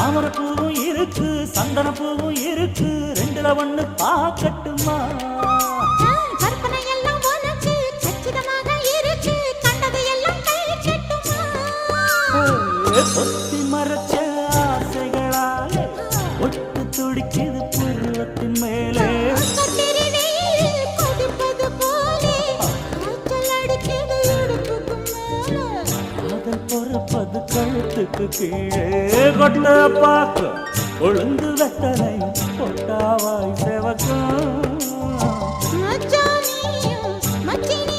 தாமரை பூவும் இருக்கு சந்தன பூவும் இருக்கு ரெண்டுல ஒண்ணு பாக்கட்டுமா கற்பனை எல்லாம் உனக்கு சச்சிதமாக இருக்கு கண்டது எல்லாம் கை கட்டுமா பொத்தி மறைச்ச ஆசைகளாலே ஒட்டு துடிக்குது புருவத்தின் மேலே கொதிப்பது போலே காய்ச்சல் அடிக்குது இடுப்புக்கு மேலே காதல் பொறுப்பது கழுத்துக்கு கீழே கொட்ட பார்க்க ஒழுங்கு வெத்தனை பொட்டாவாய் செவக்கும் மச்சானியும் மச்சினி